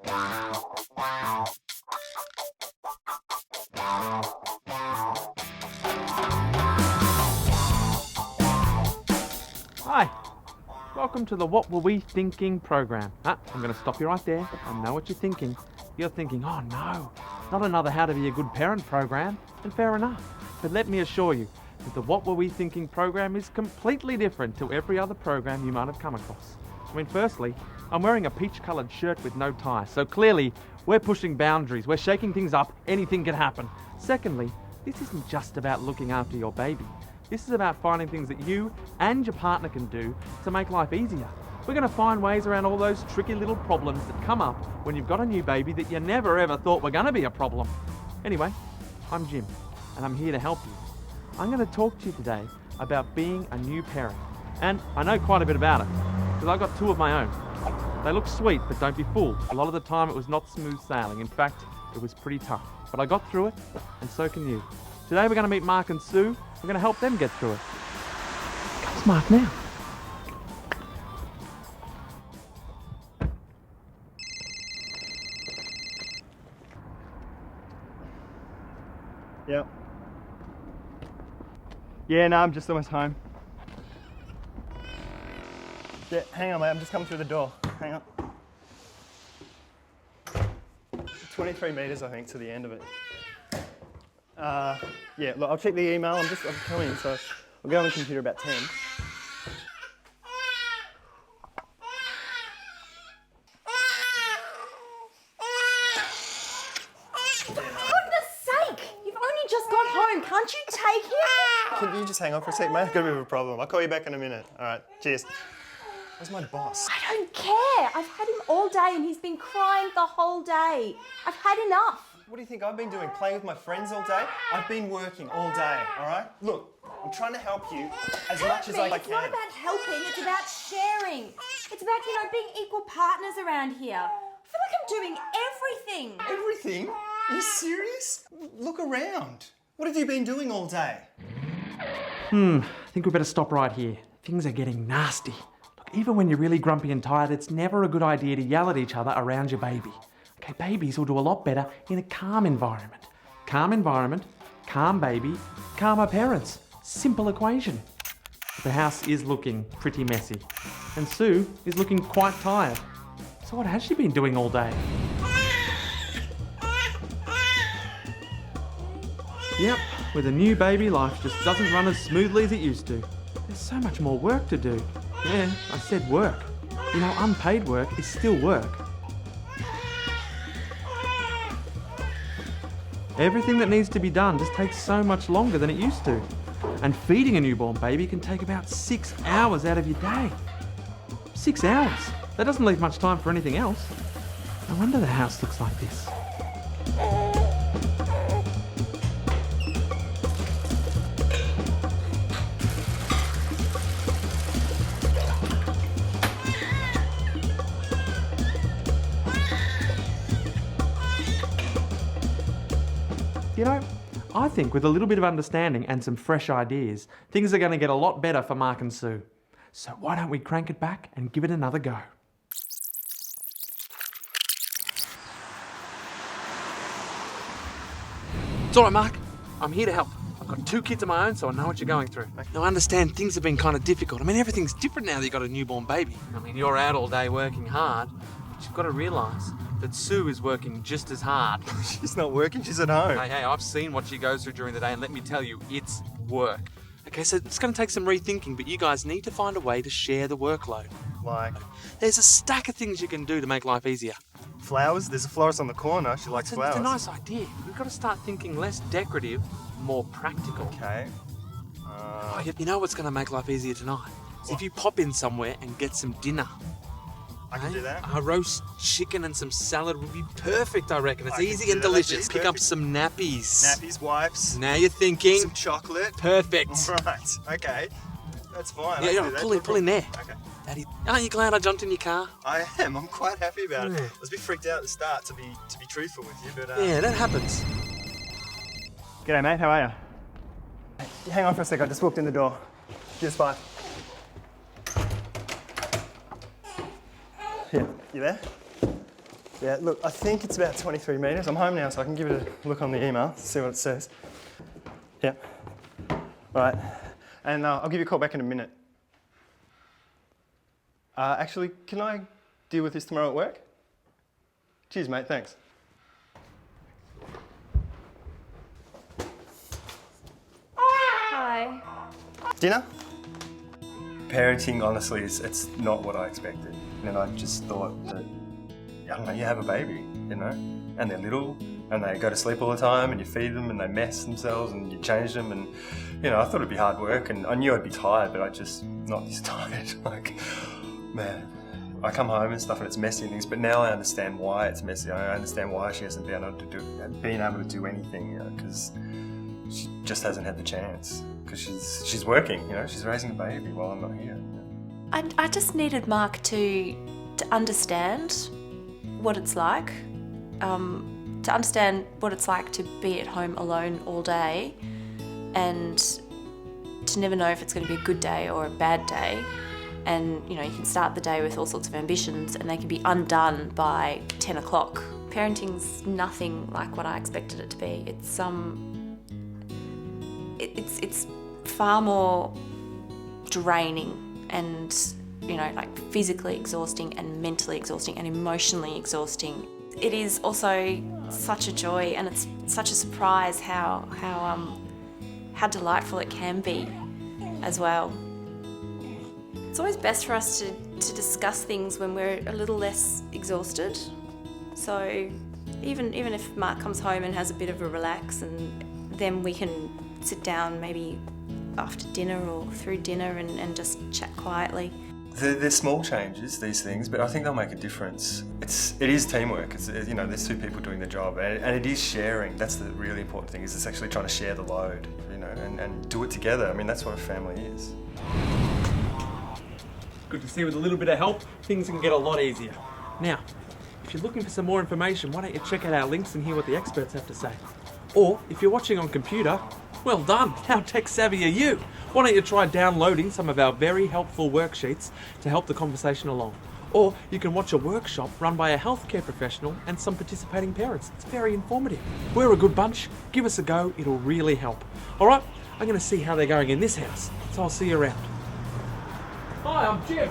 Hi, welcome to the What Were We Thinking program. I'm going to stop you right there. I know what you're thinking. You're thinking, oh no, not another How to Be a Good Parent program. And fair enough. But let me assure you that the What Were We Thinking program is completely different to every other program you might have come across. I mean, firstly, I'm wearing a peach-coloured shirt with no tie, so clearly we're pushing boundaries, we're shaking things up, anything can happen. Secondly, this isn't just about looking after your baby. This is about finding things that you and your partner can do to make life easier. We're going to find ways around all those tricky little problems that come up when you've got a new baby that you never ever thought were going to be a problem. Anyway, I'm Jim, and I'm here to help you. I'm going to talk to you today about being a new parent. And I know quite a bit about it, because I've got two of my own. They look sweet, but don't be fooled. A lot of the time it was not smooth sailing. In fact, it was pretty tough. But I got through it, and so can you. Today we're going to meet Mark and Sue. We're going to help them get through it. Comes Mark now. Yep. Yeah, no, I'm just almost home. Yeah, hang on, mate, I'm just coming through the door. Hang on. 23 metres, I think, to the end of it. Yeah, look, I'll check the email. I'm coming, so I'll go on the computer about 10. For goodness sake! You've only just got home. Can't you take him? Can you just hang on for a sec, mate? I've got a bit of a problem. I'll call you back in a minute. All right, cheers. Where's my boss? I don't care. I've had him all day and he's been crying the whole day. I've had enough. What do you think I've been doing? Playing with my friends all day? I've been working all day, all right? Look, I'm trying to help you as much as I can. It's not about helping, it's about sharing. It's about, being equal partners around here. I feel like I'm doing everything. Everything? Are you serious? Look around. What have you been doing all day? I think we better stop right here. Things are getting nasty. Look, even when you're really grumpy and tired, it's never a good idea to yell at each other around your baby. Okay, babies will do a lot better in a calm environment. Calm environment, calm baby, calmer parents. Simple equation. The house is looking pretty messy. And Sue is looking quite tired. So what has she been doing all day? Yep, with a new baby, life just doesn't run as smoothly as it used to. There's so much more work to do. Yeah, I said work. Unpaid work is still work. Everything that needs to be done just takes so much longer than it used to. And feeding a newborn baby can take about 6 hours out of your day. 6 hours? That doesn't leave much time for anything else. No wonder the house looks like this. I think with a little bit of understanding and some fresh ideas, things are going to get a lot better for Mark and Sue. So why don't we crank it back and give it another go? It's all right, Mark. I'm here to help. I've got 2 kids of my own, so I know what you're going through. Now, I understand things have been kind of difficult. Everything's different now that you've got a newborn baby. You're out all day working hard, but you've got to realise that Sue is working just as hard. She's not working, she's at home. Hey, I've seen what she goes through during the day, and let me tell you, it's work. Okay, so it's going to take some rethinking, but you guys need to find a way to share the workload. Like? There's a stack of things you can do to make life easier. Flowers? There's a florist on the corner, she likes flowers. It's a nice idea. We've got to start thinking less decorative, more practical. Okay. You know what's going to make life easier tonight? Is if you pop in somewhere and get some dinner. I can do that. A roast chicken and some salad would be perfect, I reckon. It's easy and that. delicious. That's Pick up some nappies. Nappies, wipes. Now you're thinking. Some chocolate. Perfect. Right, okay. That's fine. Yeah, pull in there. Okay. Daddy, aren't you glad I jumped in your car? I am. I'm quite happy about it. Yeah. I was a bit freaked out at the start, to be truthful with you, but... Yeah, that happens. G'day, mate. How are you? Hang on for a sec. I just walked in the door. Just bye. Yeah, you there? Yeah, look, I think it's about 23 metres. I'm home now, so I can give it a look on the email, see what it says. Yeah. All right. And I'll give you a call back in a minute. Actually, can I deal with this tomorrow at work? Cheers, mate. Thanks. Hi. Dinner? Parenting, honestly, it's not what I expected. And I just thought that, I don't know, you have a baby, you know, and they're little, and they go to sleep all the time, and you feed them, and they mess themselves, and you change them, and, you know, I thought it'd be hard work, and I knew I'd be tired, but I just, not this tired. Like, man, I come home and stuff, and it's messy and things, but now I understand why it's messy. I understand why she hasn't been able to do anything, you know, because she just hasn't had the chance. Because she's working, you know, she's raising a baby while I'm not here. You know? I just needed Mark to understand what it's like, to understand what it's like to be at home alone all day and to never know if it's going to be a good day or a bad day. And, you know, you can start the day with all sorts of ambitions and they can be undone by 10 o'clock. Parenting's nothing like what I expected it to be. It's far more draining and, you know, like physically exhausting and mentally exhausting and emotionally exhausting. It is also such a joy and it's such a surprise how delightful it can be as well. It's always best for us to discuss things when we're a little less exhausted. So even if Mark comes home and has a bit of a relax, and then we can sit down maybe after dinner or through dinner and just chat quietly. They're small changes, these things, but I think they'll make a difference. It is teamwork. It's, you know, there's two people doing the job, and it is sharing. That's the really important thing. Is it's actually trying to share the load, you know, and do it together. I mean, that's what a family is. Good to see with a little bit of help, things can get a lot easier. Now, if you're looking for some more information, why don't you check out our links and hear what the experts have to say? Or, if you're watching on computer, well done, how tech savvy are you? Why don't you try downloading some of our very helpful worksheets to help the conversation along? Or you can watch a workshop run by a healthcare professional and some participating parents. It's very informative. We're a good bunch, give us a go, it'll really help. Alright, I'm going to see how they're going in this house, so I'll see you around. Hi, I'm Jim.